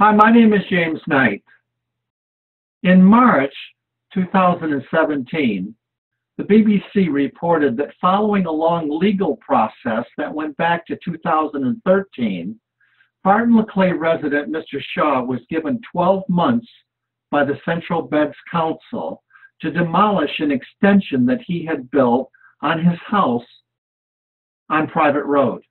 Hi, my name is James Knight. In March 2017, the BBC reported that following a long legal process that went back to 2013, Barton LeClay resident Mr. Shaw was given 12 months by the Central Bedfordshire Council to demolish an extension that he had built on his house on private road.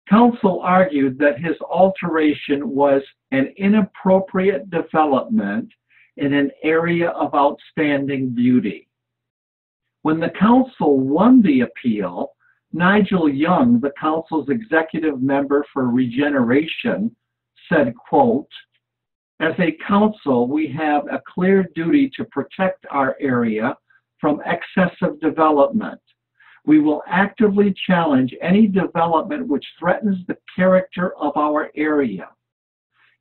Council argued that his alteration was an inappropriate development in an area of outstanding beauty. When the council won the appeal, Nigel Young, the council's executive member for regeneration, said, quote, "As a council, we have a clear duty to protect our area from excessive development. We will actively challenge any development which threatens the character of our area.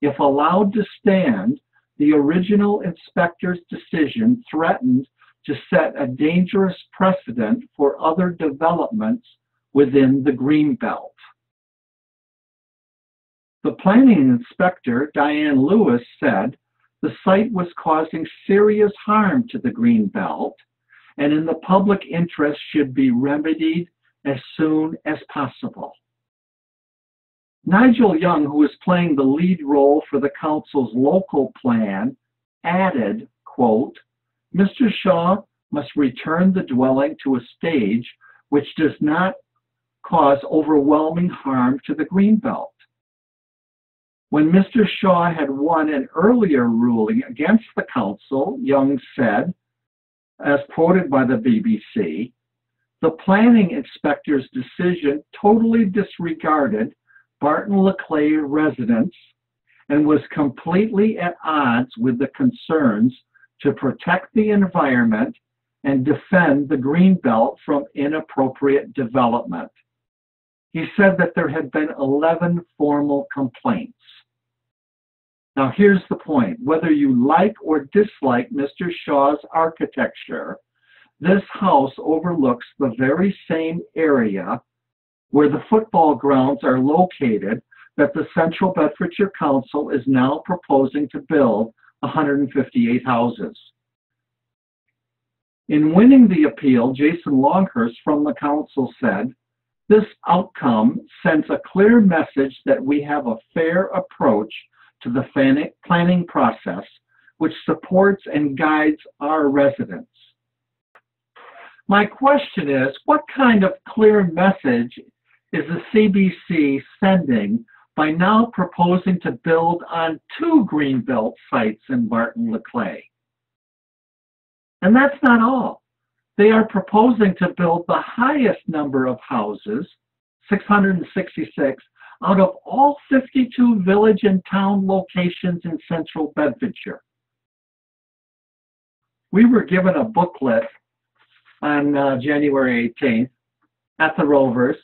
If allowed to stand, the original inspector's decision threatened to set a dangerous precedent for other developments within the Greenbelt." The planning inspector, Diane Lewis, said the site was causing serious harm to the Greenbelt, and in the public interest should be remedied as soon as possible. Nigel Young, who was playing the lead role for the council's local plan, added, quote, "Mr. Shaw must return the dwelling to a stage which does not cause overwhelming harm to the Greenbelt." When Mr. Shaw had won an earlier ruling against the council, Young said, as quoted by the BBC, "The planning inspector's decision totally disregarded Barton LeClay residents and was completely at odds with the concerns to protect the environment and defend the Greenbelt from inappropriate development." He said that there had been 11 formal complaints. Now here's the point. Whether you like or dislike Mr. Shaw's architecture, this house overlooks the very same area where the football grounds are located that the Central Bedfordshire Council is now proposing to build 158 houses. In winning the appeal, Jason Longhurst from the council said, "This outcome sends a clear message that we have a fair approach to the planning process, which supports and guides our residents." My question is, what kind of clear message is the CBC sending by now proposing to build on 2 Greenbelt sites in Barton LeClay? And that's not all. They are proposing to build the highest number of houses, 666, out of all 52 village and town locations in Central Bedfordshire. We were given a booklet on January 18th at the Rovers,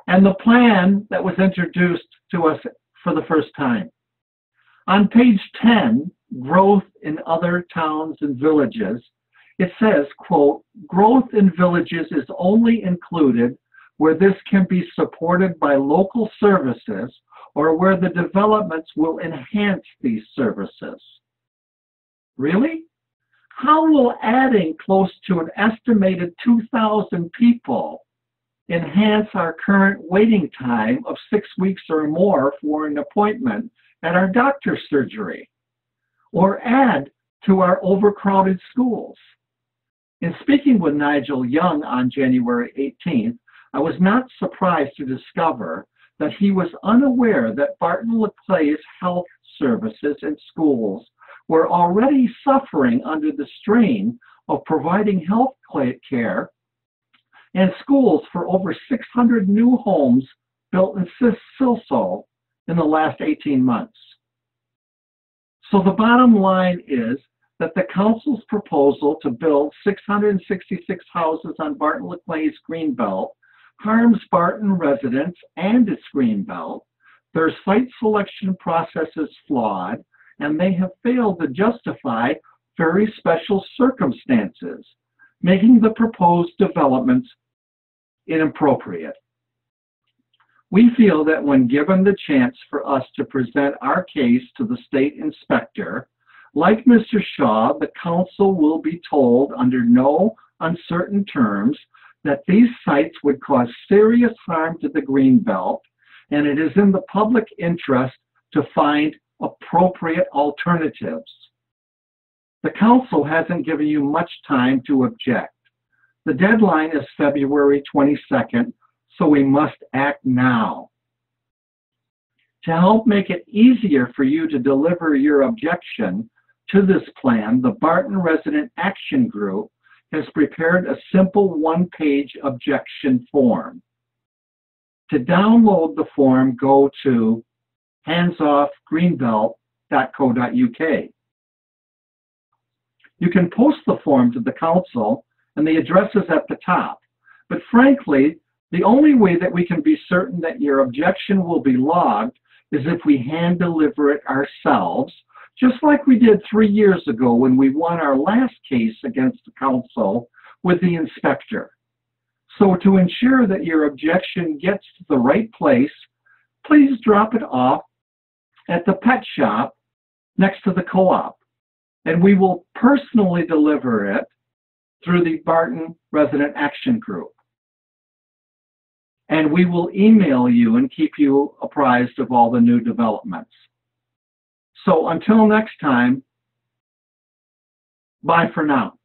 and the plan that was introduced to us for the first time. On page 10, Growth in Other Towns and Villages, it says, quote, "Growth in villages is only included where this can be supported by local services or where the developments will enhance these services." Really? How will adding close to an estimated 2,000 people enhance our current waiting time of 6 weeks or more for an appointment at our doctor's surgery, or add to our overcrowded schools? In speaking with Nigel Young on January 18th, I was not surprised to discover that he was unaware that Barton LeClay's health services and schools were already suffering under the strain of providing health care and schools for over 600 new homes built in Silsoe in the last 18 months. So the bottom line is that the council's proposal to build 666 houses on Barton LeClay's Greenbelt harms Barton residents and its Greenbelt. Their site selection process is flawed, and they have failed to justify very special circumstances, making the proposed developments inappropriate. We feel that when given the chance for us to present our case to the state inspector, like Mr. Shaw, the council will be told under no uncertain terms that these sites would cause serious harm to the greenbelt, and it is in the public interest to find appropriate alternatives. The council hasn't given you much time to object. The deadline is February 22nd, so we must act now. To help make it easier for you to deliver your objection to this plan, the Barton Resident Action Group has prepared a simple one-page objection form. To download the form, go to handsoffgreenbelt.co.uk. You can post the form to the council, and the address is at the top. But frankly, the only way that we can be certain that your objection will be logged is if we hand deliver it ourselves, just like we did 3 years ago when we won our last case against the council with the inspector. So to ensure that your objection gets to the right place, please drop it off at the pet shop next to the co-op, and we will personally deliver it through the Barton Resident Action Group. And we will email you and keep you apprised of all the new developments. So until next time, bye for now.